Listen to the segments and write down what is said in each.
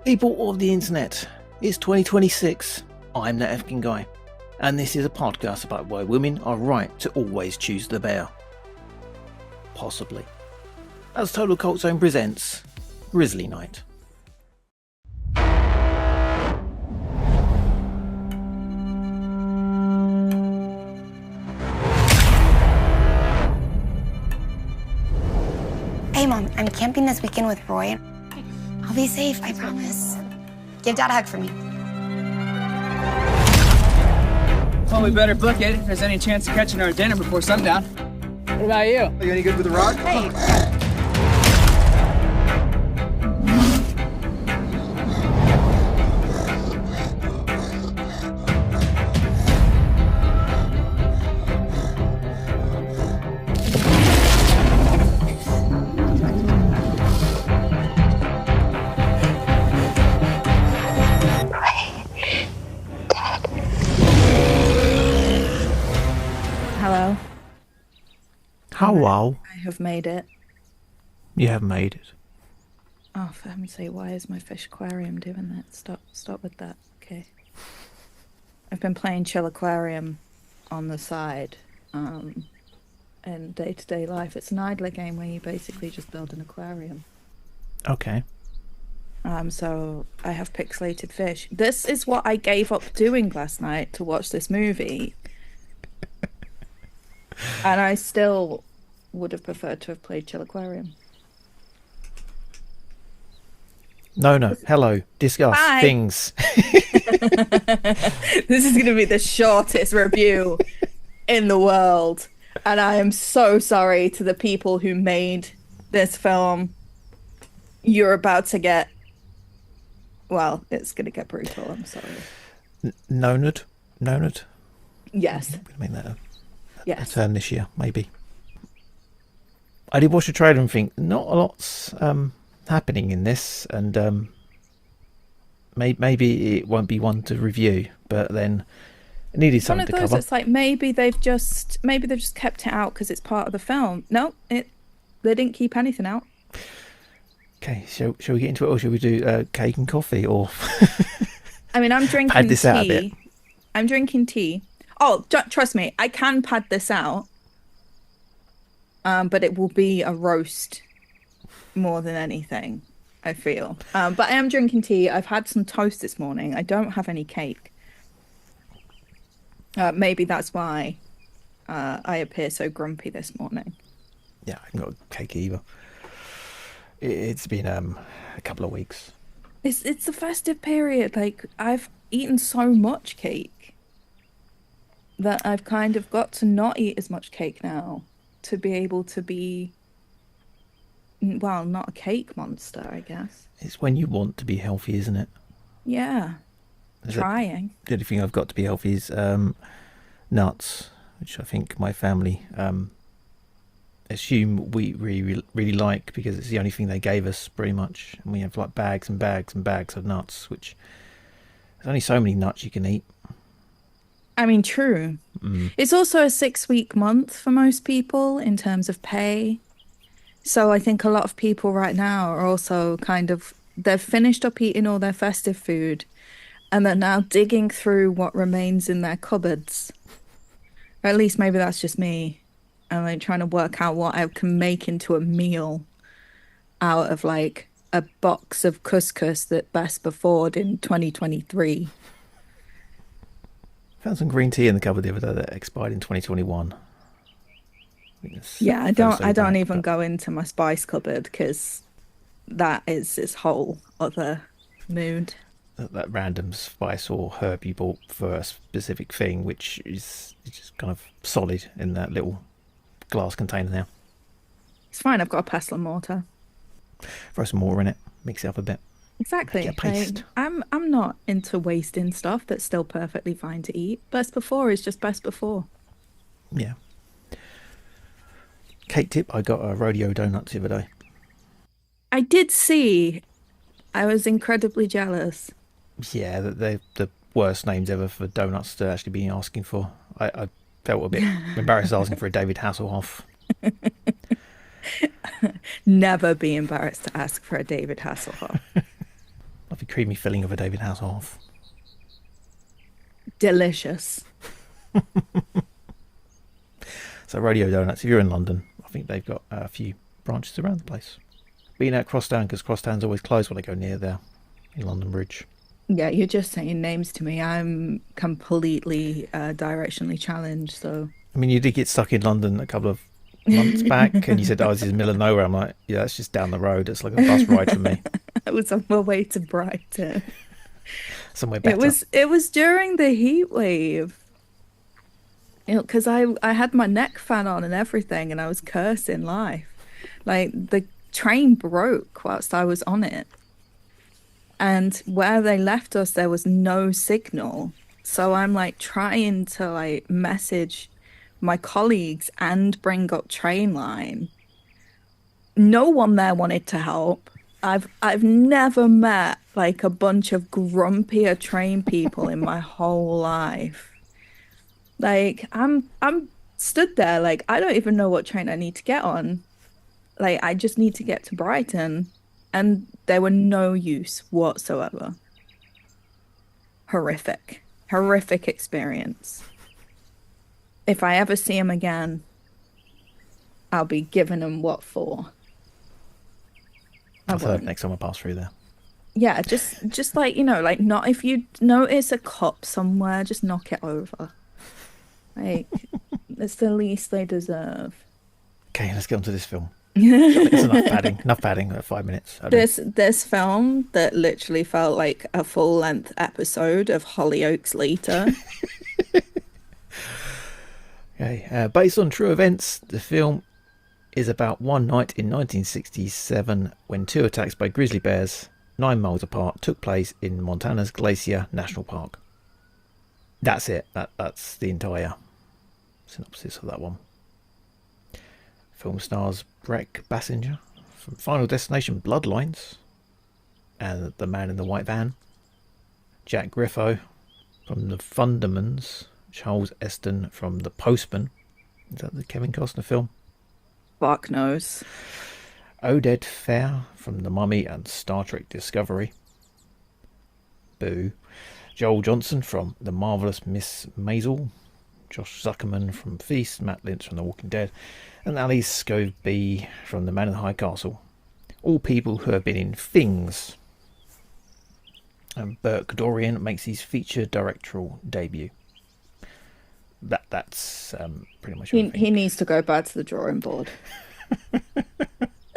People of the internet, it's 2026. I'm that effing guy, and this is a podcast about why women are right to always choose the bear. Possibly. As Total Cult Zone presents Grizzly Night. Hey Mom, I'm camping this weekend with Roy. I'll be safe, I promise. Give Dad a hug for me. Well, we better book it if there's any chance of catching our dinner before sundown. What about you? Are you any good with the rod? Hey. Hello. Hello. I have made it. You have made it. Oh, for heaven's sake, why is my fish aquarium doing that? Stop with that. Okay. I've been playing Chill Aquarium on the side. In day-to-day life. It's an idler game where you basically just build an aquarium. Okay. So I have pixelated fish. This is what I gave up doing last night to watch this movie. And I still would have preferred to have played Chill Aquarium. Nona, hello. Discuss Bye. things. This is going to be the shortest review in the world. And I am so sorry to the people who made this film. You're about to get... Well, it's going to get brutal. I'm sorry. Nonad? Yes. I mean that. Yes. A turn this year, maybe. I did watch the trailer and think not a lot's happening in this, and maybe it won't be one to review. But then it needed something to cover. One of those. It's like maybe they've just kept it out because it's part of the film. No, they didn't keep anything out. Okay, shall we get into it, or shall we do cake and coffee, or? I mean, I'm drinking Pad this tea. out a bit. I'm drinking tea. Oh, trust me, I can pad this out. But it will be a roast more than anything, I feel. But I am drinking tea. I've had some toast this morning. I don't have any cake. Maybe that's why I appear so grumpy this morning. Yeah, I haven't got cake either. It's been a couple of weeks. It's the festive period. Like, I've eaten so much cake that I've kind of got to not eat as much cake now to be able to be, well, not a cake monster, I guess. It's when you want to be healthy, isn't it? Yeah. Trying. The only thing I've got to be healthy is nuts, which I think my family assume we really like because it's the only thing they gave us pretty much. And we have like bags and bags and bags of nuts, which there's only so many nuts you can eat. I mean, true. It's also a 6-week month for most people in terms of pay. So I think a lot of people right now are also kind of, they've finished up eating all their festive food and they're now digging through what remains in their cupboards. Or at least maybe that's just me. And like trying to work out what I can make into a meal out of like a box of couscous that Best Before'd in 2023. Found some green tea in the cupboard the other day that expired in 2021. Yeah, I don't even go into my spice cupboard because that is this whole other mood. That random spice or herb you bought for a specific thing, which is just kind of solid in that little glass container now. It's fine. I've got a pestle and mortar. Throw some water in it, mix it up a bit. Exactly. Make it a paste. Like, I'm not into wasting stuff that's still perfectly fine to eat. Best Before is just Best Before. Yeah. Cake tip, I got a rodeo donuts the other day. I did see. I was incredibly jealous. Yeah, they're the worst names ever for donuts to actually be asking for. I felt a bit embarrassed asking for a David Hasselhoff. Never be embarrassed to ask for a David Hasselhoff. Lovely creamy filling of a David Hasselhoff. Delicious. So Radio Donuts, if you're in London, I think they've got a few branches around the place. Being at Crosstown, because Crosstown's always closed when I go near there in London Bridge. Yeah, you're just saying names to me. I'm completely directionally challenged, so... I mean, you did get stuck in London a couple of months back, and you said, oh, this is the middle of nowhere. I'm like, yeah, that's just down the road. It's like a bus ride for me. I was on my way to Brighton. Somewhere better. It was during the heat wave. Because I had my neck fan on and everything, and I was cursing life. Like, the train broke whilst I was on it. And where they left us, there was no signal. So I'm, like, trying to, like, message my colleagues and bring up Trainline. No one there wanted to help. I've never met, like, a bunch of grumpier train people in my whole life. Like, I'm stood there, like, I don't even know what train I need to get on. Like, I just need to get to Brighton. And they were no use whatsoever. Horrific. Horrific experience. If I ever see him again, I'll be giving him what for. I'll throw it next time I pass through there. Yeah, just like, you know, like, not if you notice a cop somewhere, just knock it over. Like, it's the least they deserve. Okay, let's get on to this film. I think it's enough padding, 5 minutes. This film that literally felt like a full-length episode of Hollyoaks Later. Okay, based on true events, the film is about one night in 1967 when two attacks by grizzly bears, 9 miles apart, took place in Montana's Glacier National Park. That's it. That's the entire synopsis of that one. Film stars Brec Bassinger from Final Destination Bloodlines and The Man in the White Van, Jack Griffo from The Thundermans, Charles Esten from The Postman. Is that the Kevin Costner film? Fuck knows. Oded Fehr from The Mummy and Star Trek Discovery. Boo. Joel Johnson from The Marvelous Miss Maisel. Josh Zuckerman from Feast, Matt Lintz from The Walking Dead, and Ali Skovbye from The Man in the High Castle. All people who have been in things. And Burke Doeren makes his feature directorial debut. That's pretty much everything. He needs to go back to the drawing board.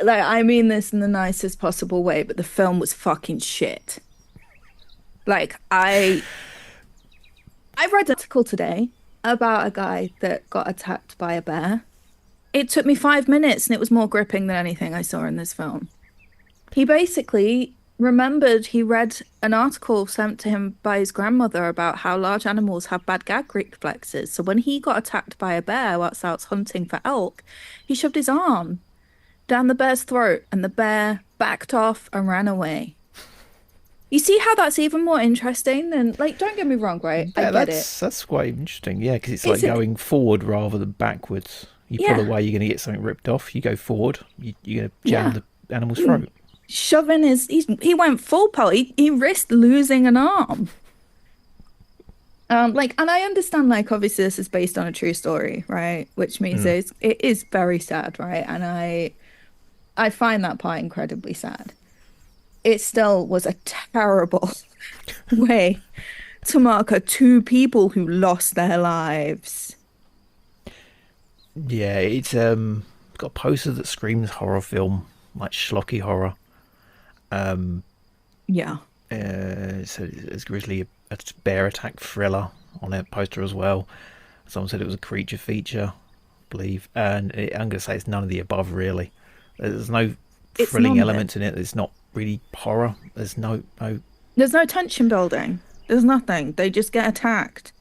Like, I mean this in the nicest possible way, but the film was fucking shit. Like, I read an article today about a guy that got attacked by a bear. It took me 5 minutes and it was more gripping than anything I saw in this film. He basically remembered he read an article sent to him by his grandmother about how large animals have bad gag reflexes. So when he got attacked by a bear whilst out hunting for elk, he shoved his arm down the bear's throat and the bear backed off and ran away. You see how that's even more interesting than, like, don't get me wrong, right? Yeah, I get it. That's quite interesting, yeah, because it's like going forward rather than backwards. You pull away, you're going to get something ripped off. You go forward, you're going to jam the animal's throat. Shoving he went full pelt. He risked losing an arm. And I understand, like, obviously this is based on a true story, right? Which means it is very sad, right? And I find that part incredibly sad. It still was a terrible way to mark two people who lost their lives. Yeah, it's got a poster that screams horror film, like schlocky horror. Yeah. So it's Grizzly, a bear attack thriller on that poster as well. Someone said it was a creature feature, I believe. And I'm going to say it's none of the above, really. There's no thrilling elements in it. It's not really horror. There's no tension building. There's nothing. They just get attacked.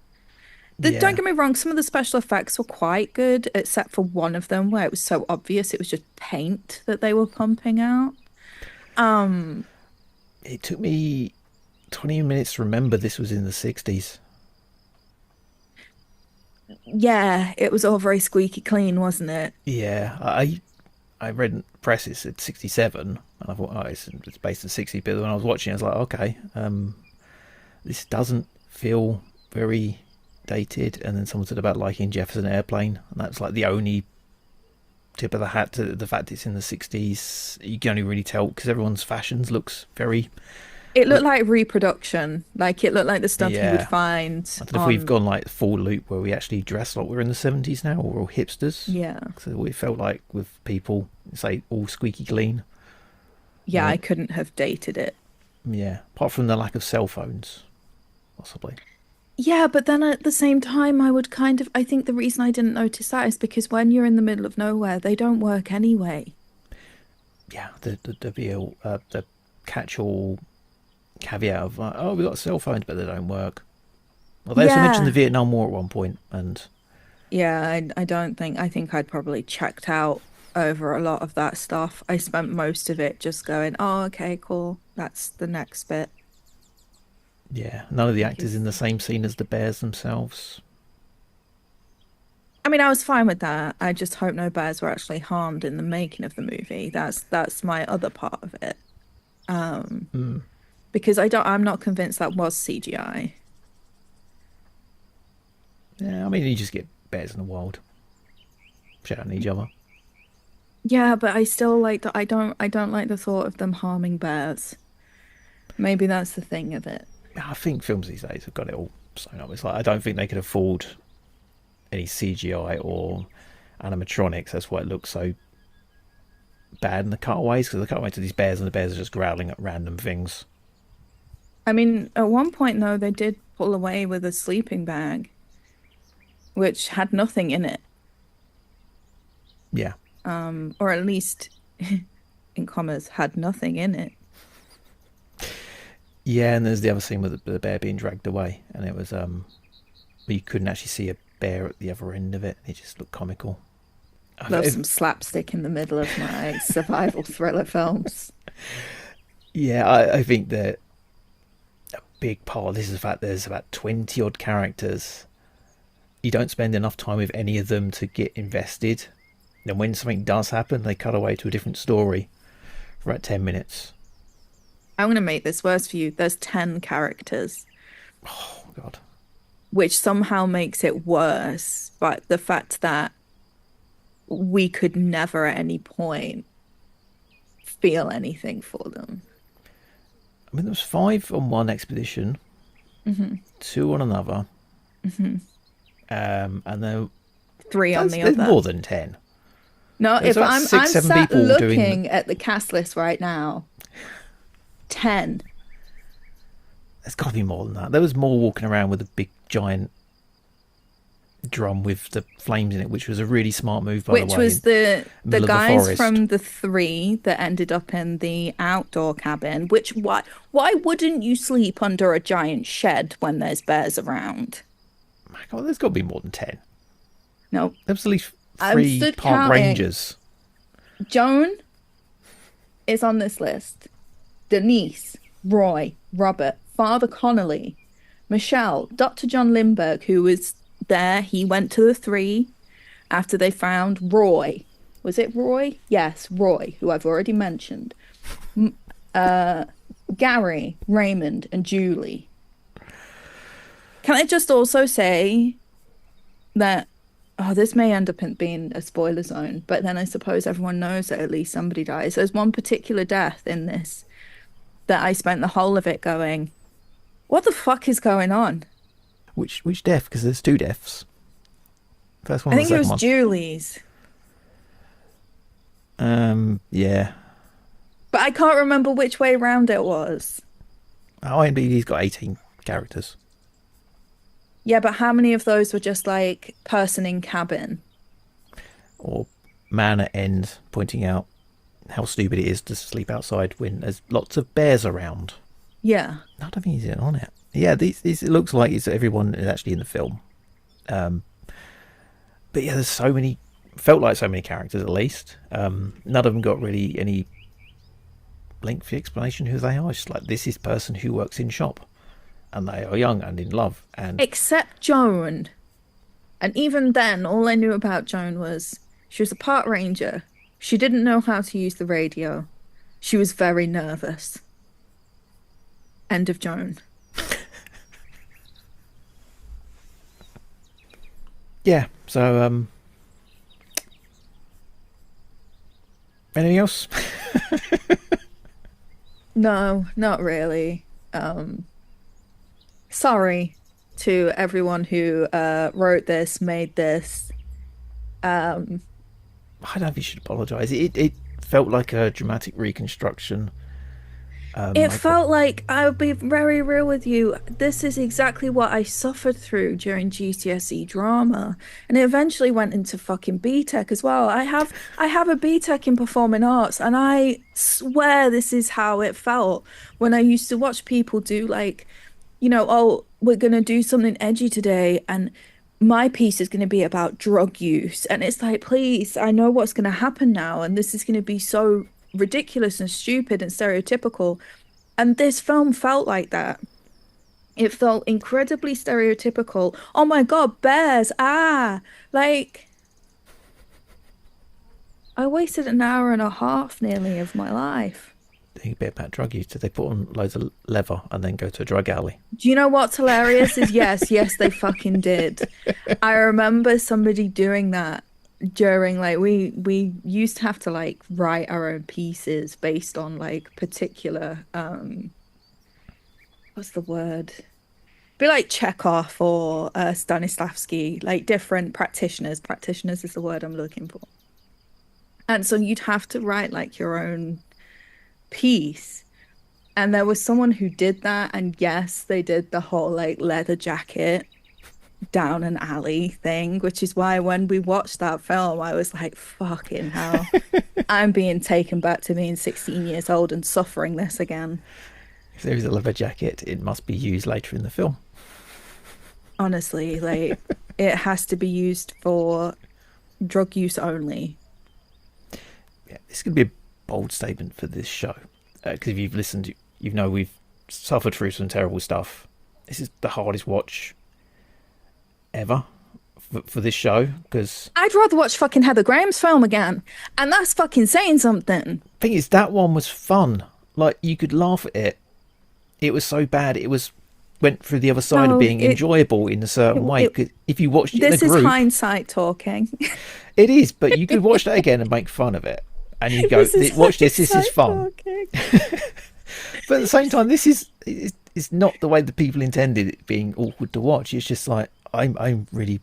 Don't get me wrong, some of the special effects were quite good, except for one of them where it was so obvious it was just paint that they were pumping out. It took me 20 minutes to remember this was in the 60s. Yeah, it was all very squeaky clean, wasn't it? Yeah, I I read in the press it said 67, and I thought, oh, it's based on 60. But when I was watching, I was like, okay, this doesn't feel very dated. And then someone said about liking Jefferson Airplane, and that's like the only tip of the hat to the fact it's in the 60s. You can only really tell because everyone's fashions looks very... It looked like reproduction. Like, it looked like the stuff you would find. I don't know if we've gone like full loop where we actually dress like we're in the 70s now, or we're all hipsters. Yeah. So it felt like with people, say, all squeaky clean. Yeah, I couldn't have dated it. Yeah, apart from the lack of cell phones, possibly. Yeah, but then at the same time, I think the reason I didn't notice that is because when you're in the middle of nowhere, they don't work anyway. Yeah, the catch-all caveat of like, oh, we've got cell phones, but they don't work. Well, they also mentioned the Vietnam War at one point, and yeah, I think I'd probably checked out over a lot of that stuff. I spent most of it just going, oh, okay, cool, that's the next bit. Yeah, none of the actors in the same scene as the bears themselves. I mean, I was fine with that. I just hope no bears were actually harmed in the making of the movie. That's my other part of it. Because I'm not convinced that was CGI. Yeah, I mean, you just get bears in the wild shouting at each other. Yeah, but I still like that. I don't like the thought of them harming bears. Maybe that's the thing of it. I think films these days have got it all sewn up. It's like I don't think they could afford any CGI or animatronics. That's why it looks so bad in the cutaways, because the cutaway to these bears and the bears are just growling at random things. I mean, at one point though, they did pull away with a sleeping bag, which had nothing in it. Yeah. Or at least, in commas, had nothing in it. Yeah, and there's the other scene with the bear being dragged away, and it was you couldn't actually see a bear at the other end of it. It just looked comical. Love some slapstick in the middle of my survival thriller films. Yeah, I think that a big part of this is the fact there's about 20 odd characters. You don't spend enough time with any of them to get invested. And when something does happen, they cut away to a different story for about 10 minutes. I'm going to make this worse for you. There's 10 characters. Oh, God. Which somehow makes it worse. But the fact that we could never at any point feel anything for them. I mean, there was 5 on one expedition, 2 on another, and then 3 on the other. There's more than 10. No, There's if about I'm 6, 7 sat people looking at the cast list right now, 10. There's got to be more than that. There was more walking around with a big giant drum with the flames in it, which was a really smart move, by the way. Which was the guys the from the 3 that ended up in the outdoor cabin. Which why wouldn't you sleep under a giant shed when there's bears around? My God, there's got to be more than 10. No, There was at least 3 park rangers. Joan is on this list. Denise, Roy, Robert, Father Connolly, Michelle, Dr. John Lindbergh, who was there. He went to the 3 after they found Roy. Was it Roy? Yes, Roy, who I've already mentioned. Gary, Raymond, and Julie. Can I just also say that, this may end up being a spoiler zone, but then I suppose everyone knows that at least somebody dies. There's one particular death in this that I spent the whole of it going, what the fuck is going on? Which death? Because there's 2 deaths. First one. I think it the was second Julie's. one. Yeah. But I can't remember which way round it was. IMDb's got 18 characters. Yeah, but how many of those were just like person in cabin? Or man at end pointing out how stupid it is to sleep outside when there's lots of bears around. Yeah. I don't think he's in on it. Yeah, it looks like it's everyone is actually in the film. But yeah, there's so many, felt like so many characters at least. None of them got really any lengthy explanation who they are. It's just like, this is person who works in shop. And they are young and in love. And except Joan. And even then, all I knew about Joan was she was a park ranger She didn't know how to use the radio. She was very nervous. End of Joan. Yeah, so anything else? No, not really. Sorry to everyone who wrote this, made this. I don't know if you should apologise. It felt like a dramatic reconstruction. It felt like, I'll be very real with you, this is exactly what I suffered through during GCSE drama, and it eventually went into fucking BTEC as well. I have a BTEC in performing arts, and I swear this is how it felt when I used to watch people do, like, you know, oh, we're gonna do something edgy today, and my piece is going to be about drug use, and it's like, please, I know what's going to happen now, and this is going to be so ridiculous and stupid and stereotypical. And this film felt like that. It felt incredibly stereotypical. Oh my god, bears, like, I wasted an hour and a half nearly of my life. Think a bit about drug use. Did they put on loads of leather and then go to a drug alley? Do you know what's hilarious is yes, they fucking did. I remember somebody doing that during, like, we used to have to, like, write our own pieces based on, like, particular what's the word, be like Chekhov or Stanislavski, like different practitioners is the word I'm looking for. And so you'd have to write, like, your own piece, and there was someone who did that, and yes, they did the whole, like, leather jacket down an alley thing, which is why when we watched that film I was like, fucking hell. I'm being taken back to being 16 years old and suffering this again. If there is a leather jacket, it must be used later in the film. Honestly, like, it has to be used for drug use only. Yeah, this could be a bold statement for this show, because if you've listened, you know we've suffered through some terrible stuff. This is the hardest watch ever for this show, because I'd rather watch fucking Heather Graham's film again, and that's fucking saying something. Thing is, that one was fun. Like, you could laugh at it. It was so bad it went through the other side of being enjoyable in a certain way, because if you watched it in a group, this is hindsight talking. It is, but you could watch that again and make fun of it, and you go, watch this is fun. But at the same time, it's not the way the people intended it being awkward to watch. It's just like, I'm really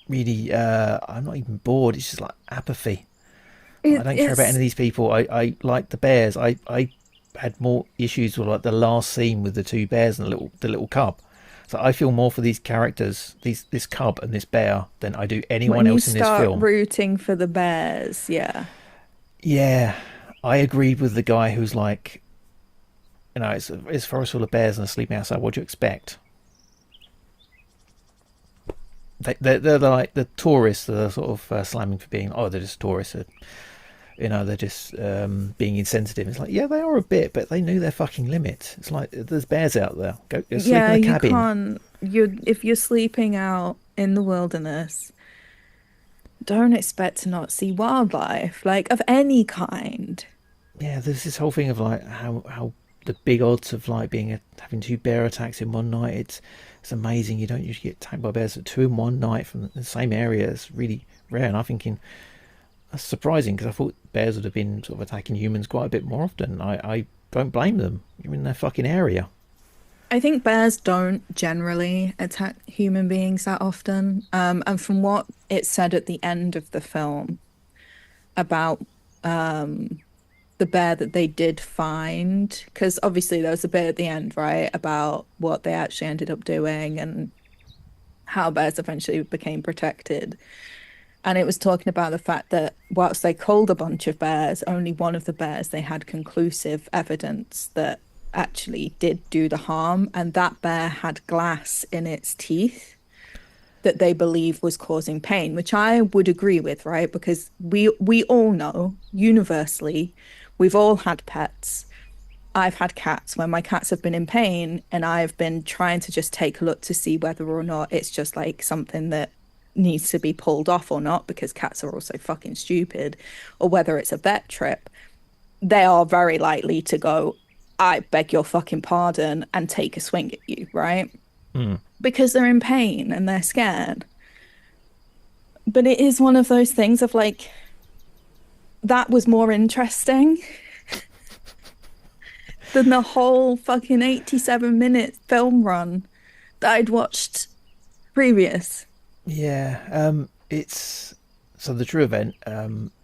I'm not even bored. It's just like apathy. I don't care about any of these people. I like the bears. I had more issues with, like, the last scene with the two bears and the little cub. So I feel more for these characters, this cub and this bear, than I do anyone else in this film. When you start rooting for the bears, yeah, I agreed with the guy who's like, you know, it's a forest full of bears and they're sleeping outside. What do you expect? They're like the tourists that are sort of slamming for being, they're just tourists. You know, they're just being insensitive. It's like, yeah, they are a bit, but they knew their fucking limit. It's like, there's bears out there. Go sleep in the cabin. If you're sleeping out in the wilderness, don't expect to not see wildlife, like, of any kind. Yeah, there's this whole thing of, like, how the big odds of, like, having 2 bear attacks in one night. It's amazing. You don't usually get attacked by bears at 2 in one night from the same area. It's really rare. And I'm thinking, that's surprising, because I thought bears would have been sort of attacking humans quite a bit more often. I don't blame them. You're in their fucking area. I think bears don't generally attack human beings that often. And from what it said at the end of the film about the bear that they did find, because obviously there was a bit at the end, right, about what they actually ended up doing and how bears eventually became protected. And it was talking about the fact that whilst they culled a bunch of bears, only one of the bears, they had conclusive evidence that actually did do the harm, and that bear had glass in its teeth that they believe was causing pain, which I would agree with, right? Because we all know, universally, we've all had pets. I've had cats when my cats have been in pain, and I've been trying to just take a look to see whether or not it's just, like, something that needs to be pulled off or not, because cats are also fucking stupid, or whether it's a vet trip, they are very likely to go, I beg your fucking pardon, and take a swing at you, right? Because they're in pain and they're scared. But it is one of those things of like, that was more interesting than the whole fucking 87-minute film run that I'd watched previous. Yeah, it's so the true event.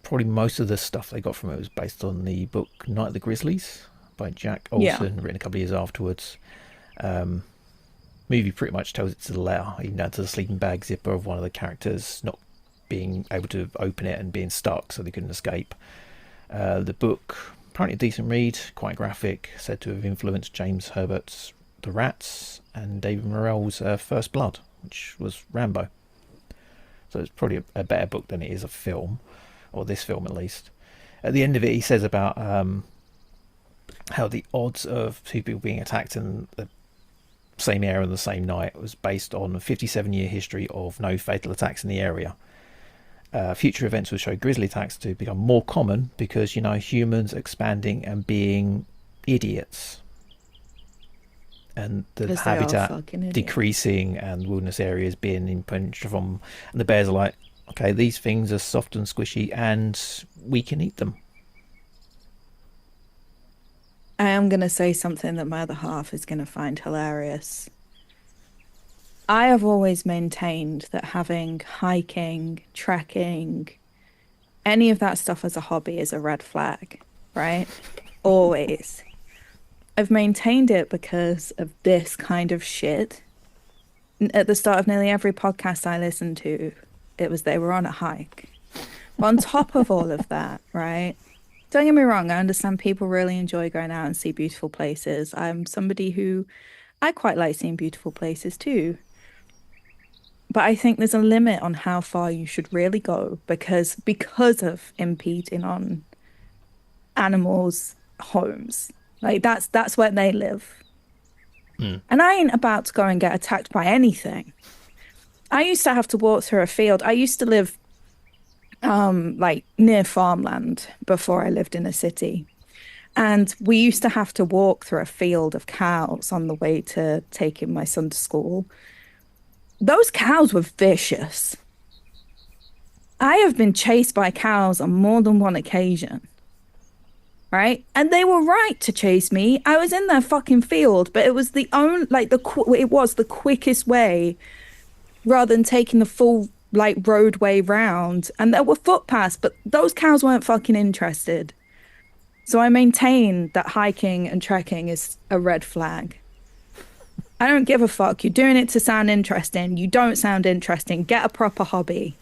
Probably most of the stuff they got from it was based on the book Night of the Grizzlies by Jack Olson, written a couple of years afterwards. Movie pretty much tells it to the letter, even down to the sleeping bag zipper of one of the characters not being able to open it and being stuck, so they couldn't escape. The book, apparently a decent read, quite graphic, said to have influenced James Herbert's The Rats and David Morrell's First Blood, which was Rambo. So it's probably a better book than it is a film, or this film at least. At the end of it, he says about how the odds of two people being attacked in the same area on the same night was based on a 57-year history of no fatal attacks in the area. Future events will show grizzly attacks to become more common because, humans expanding and being idiots. And the habitat decreasing and wilderness areas being impinged from. And the bears are like, okay, these things are soft and squishy and we can eat them. I am going to say something that my other half is going to find hilarious. I have always maintained that having hiking, trekking, any of that stuff as a hobby is a red flag, right? Always. I've maintained it because of this kind of shit. At the start of nearly every podcast I listened to, they were on a hike. But on top of all of that, right? Don't get me wrong, I understand people really enjoy going out and see beautiful places. I'm somebody who, I quite like seeing beautiful places too. But I think there's a limit on how far you should really go because of impeding on animals' homes. Like that's where they live. And I ain't about to go and get attacked by anything. I used to have to walk through a field. I used to live like near farmland before I lived in a city. And we used to have to walk through a field of cows on the way to taking my son to school. Those cows were vicious. I have been chased by cows on more than one occasion. Right? And they were right to chase me. I was in their fucking field, but it was the quickest way rather than taking the full roadway round. And there were footpaths, but those cows weren't fucking interested. So I maintain that hiking and trekking is a red flag. I don't give a fuck. You're doing it to sound interesting. You don't sound interesting. Get a proper hobby.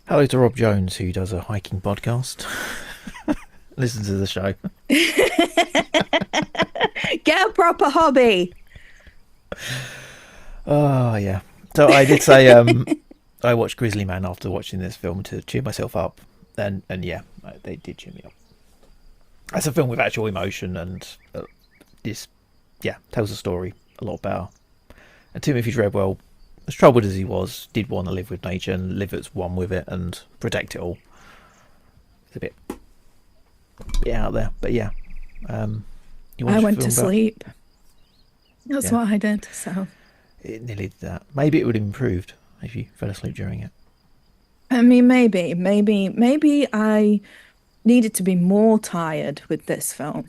Hello to Rob Jones, who does a hiking podcast. Listen to the show. Get a proper hobby. Oh, yeah. So I did say I watched Grizzly Man after watching this film to cheer myself up. And yeah, they did cheer me up. It's a film with actual emotion and tells a story a lot better. And Timothy Treadwell, as troubled as he was, did want to live with nature and live as one with it and protect it all. It's a bit out there, but yeah. I went to sleep. That's what I did, so. It nearly did that. Maybe it would have improved if you fell asleep during it. I mean, maybe I needed to be more tired with this film.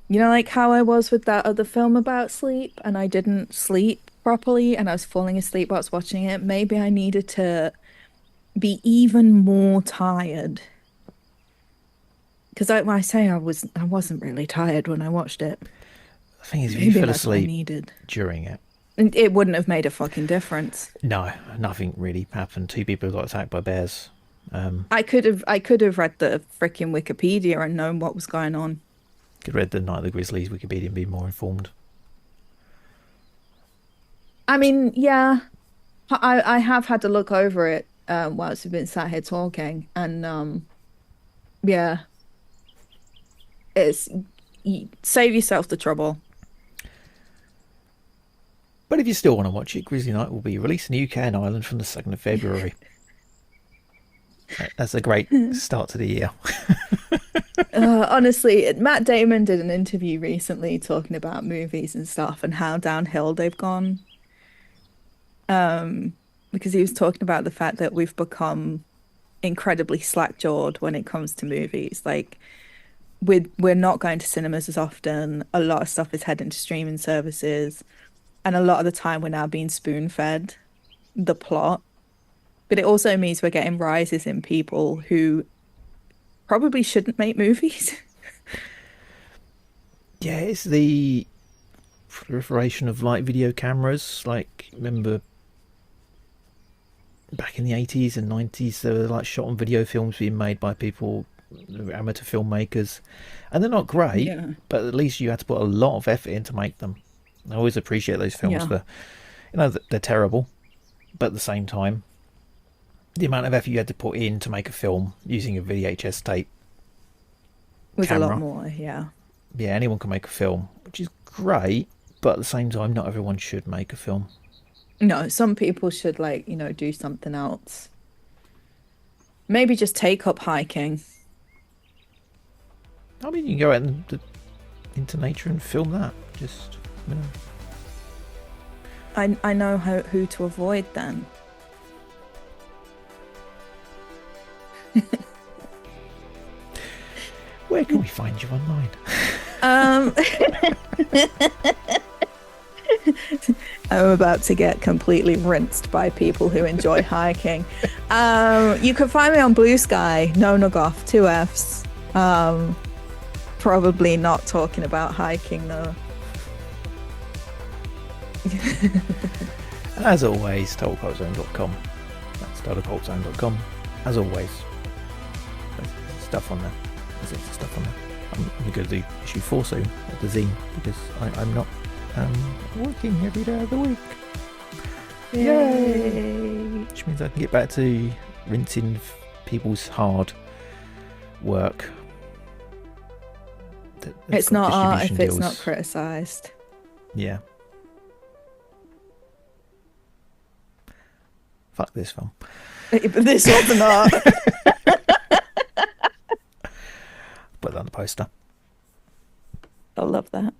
You know, like how I was with that other film about sleep and I didn't sleep properly and I was falling asleep whilst watching it. Maybe I needed to be even more tired. Because I wasn't really tired when I watched it. The thing is, if you fell asleep during it, it wouldn't have made a fucking difference. No, nothing really happened. 2 people got attacked by bears. I could have read the freaking Wikipedia and known what was going on. Could read the Night of the Grizzlies Wikipedia and be more informed. I mean, yeah, I have had to look over it whilst we've been sat here talking, and yeah, save yourself the trouble. But if you still want to watch it, Grizzly Night will be released in the UK and Ireland from the 2nd of February. That's a great start to the year. Honestly, Matt Damon did an interview recently talking about movies and stuff and how downhill they've gone. Because he was talking about the fact that we've become incredibly slack-jawed when it comes to movies. Like, we're not going to cinemas as often. A lot of stuff is heading to streaming services. And a lot of the time we're now being spoon-fed the plot. But it also means we're getting rises in people who probably shouldn't make movies. Yeah, it's the proliferation of like video cameras. Like, remember back in the 80s and 90s, there were like shot on video films being made by people, amateur filmmakers, and they're not great, but at least you had to put a lot of effort in to make them. I always appreciate those films for, you know, they're terrible, but at the same time, the amount of effort you had to put in to make a film using a VHS tape was camera, a lot more. Yeah, anyone can make a film, which is great, but at the same time, not everyone should make a film. No, some people should, like, you know, do something else. Maybe just take up hiking. I mean, you can go out into nature and film that. Just, you know. I know who to avoid then. Where can we find you online? I'm about to get completely rinsed by people who enjoy hiking. You can find me on Blue Sky, NonaGoff, 2 Fs. Probably not talking about hiking though. And as always, TotalCultZone.com. That's TotalCultZone.com. As always, there's stuff on there. There's lots of stuff on there. I'm going to do issue 4 soon of the zine because I'm not working every day of the week. Yay! Which means I can get back to rinsing people's hard work. It's not art if it's deals. not criticised. Yeah. Fuck this film. But this wasn't art. Put that on the poster. I love that.